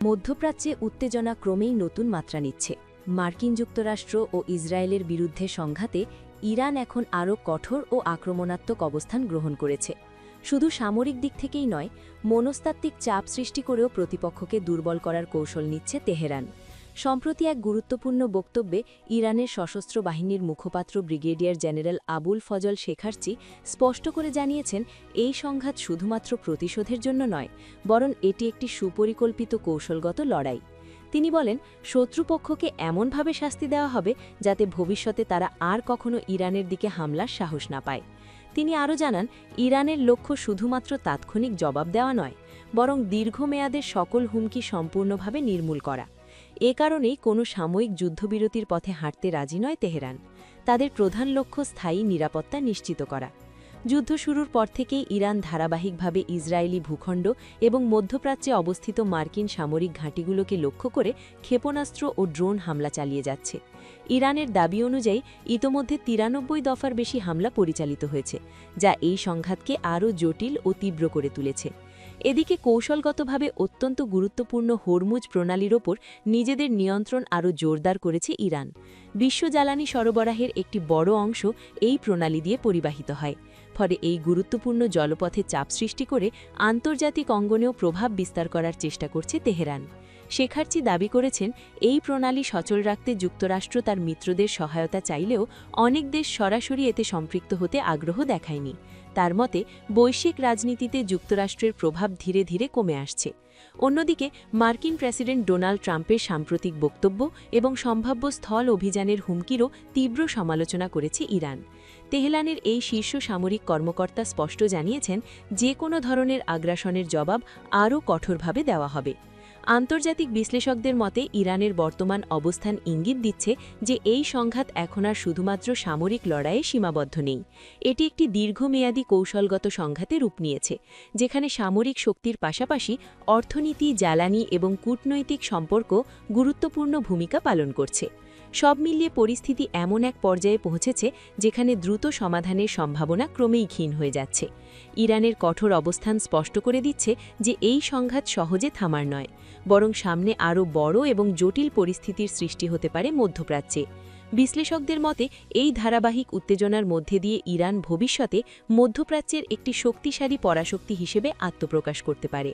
মধ্যপ্রাচ্যে উত্তেজনা ক্রমেই নতুন মাত্রা নিচ্ছে। মার্কিন যুক্তরাষ্ট্র ও ইসরায়েলের বিরুদ্ধে সংঘাতে ইরান এখন আরও কঠোর ও আক্রমণাত্মক অবস্থান গ্রহণ করেছে। শুধু সামরিক দিক থেকেই নয়, মনস্তাত্ত্বিক চাপ সৃষ্টি করেও প্রতিপক্ষকে দুর্বল করার কৌশল নিচ্ছে তেহরান। সম্প্রতি এক গুরুত্বপূর্ণ বক্তব্যে ইরানের সশস্ত্র বাহিনীর মুখপাত্র ব্রিগেডিয়ার জেনারেল আবুল ফজল শেখারচি স্পষ্ট করে জানিয়েছেন, এই সংঘাত শুধুমাত্র প্রতিশোধের জন্য নয়, বরং এটি একটি সুপরিকল্পিত কৌশলগত লড়াই। তিনি বলেন, শত্রুপক্ষকে এমনভাবে শাস্তি দেওয়া হবে যাতে ভবিষ্যতে তারা আর কখনো ইরানের দিকে হামলার সাহস না পায়। তিনি আরও জানান, ইরানের লক্ষ্য শুধুমাত্র তাৎক্ষণিক জবাব দেওয়া নয়, বরং দীর্ঘমেয়াদের সকল হুমকি সম্পূর্ণভাবে নির্মূল করা। এ কারণেই কোনো সাময়িক যুদ্ধবিরতির পথে হাঁটতে রাজি নয় তেহরান। তাদের প্রধান লক্ষ্য স্থায়ী নিরাপত্তা নিশ্চিত করা। যুদ্ধ শুরুর পর থেকেই ইরান ধারাবাহিকভাবে ইসরায়েলি ভূখণ্ড এবং মধ্যপ্রাচ্যে অবস্থিত মার্কিন সামরিক ঘাঁটিগুলোকে লক্ষ্য করে ক্ষেপণাস্ত্র ও ড্রোন হামলা চালিয়ে যাচ্ছে। ইরানের দাবি অনুযায়ী ইতোমধ্যে 93 দফার বেশি হামলা পরিচালিত হয়েছে, যা এই সংঘাতকে আরও জটিল ও তীব্র করে তুলেছে। এদিকে কৌশলগতভাবে অত্যন্ত গুরুত্বপূর্ণ হরমুজ প্রণালীর ওপর নিজেদের নিয়ন্ত্রণ আরও জোরদার করেছে ইরান। বিশ্ব জ্বালানি সরবরাহের একটি বড় অংশ এই প্রণালী দিয়ে পরিবাহিত হয়। ফলে এই গুরুত্বপূর্ণ জলপথে চাপ সৃষ্টি করে আন্তর্জাতিক অঙ্গনেও প্রভাব বিস্তার করার চেষ্টা করছে তেহরান। শেখারচি দাবি করেছেন, এই প্রণালী সচল রাখতে যুক্তরাষ্ট্র তার মিত্রদের সহায়তা চাইলেও অনেক দেশ সরাসরি এতে সম্পৃক্ত হতে আগ্রহ দেখায়নি। তার মতে, বৈশ্বিক রাজনীতিতে যুক্তরাষ্ট্রের প্রভাব ধীরে ধীরে কমে আসছে। অন্যদিকে মার্কিন প্রেসিডেন্ট ডোনাল্ড ট্রাম্পের সাম্প্রতিক বক্তব্য এবং সম্ভাব্য স্থল অভিযানের হুমকিরও তীব্র সমালোচনা করেছে ইরান। তেহরানের এই শীর্ষ সামরিক কর্মকর্তা স্পষ্ট জানিয়েছেন, যে কোনো ধরনের আগ্রাসনের জবাব আরও কঠোরভাবে দেওয়া হবে। আন্তর্জাতিক বিশ্লেষকদের মতে ইরানের বর্তমান অবস্থান ইঙ্গিত দিচ্ছে যে এই সংঘাত এখন আর শুধুমাত্র সামরিক লড়াইয়ে সীমাবদ্ধ নেই। এটি একটি দীর্ঘমেয়াদী কৌশলগত সংঘাতে রূপ নিয়েছে, যেখানে সামরিক শক্তির পাশাপাশি অর্থনীতি, জ্বালানি এবং কূটনৈতিক সম্পর্ক গুরুত্বপূর্ণ ভূমিকা পালন করছে। সব মিলিয়ে পরিস্থিতি এমন এক পর্যায়ে পৌঁছেছে যেখানে দ্রুত সমাধানের সম্ভাবনা ক্রমেই ক্ষীণ হয়ে যাচ্ছে। ইরানের কঠোর অবস্থান স্পষ্ট করে দিচ্ছে যে এই সংঘাত সহজে থামার নয়, বরং সামনে আরও বড় এবং জটিল পরিস্থিতির সৃষ্টি হতে পারে মধ্যপ্রাচ্যে। বিশ্লেষকদের মতে, এই ধারাবাহিক উত্তেজনার মধ্যে দিয়ে ইরান ভবিষ্যতে মধ্যপ্রাচ্যের একটি শক্তিশালী পরাশক্তি হিসেবে আত্মপ্রকাশ করতে পারে।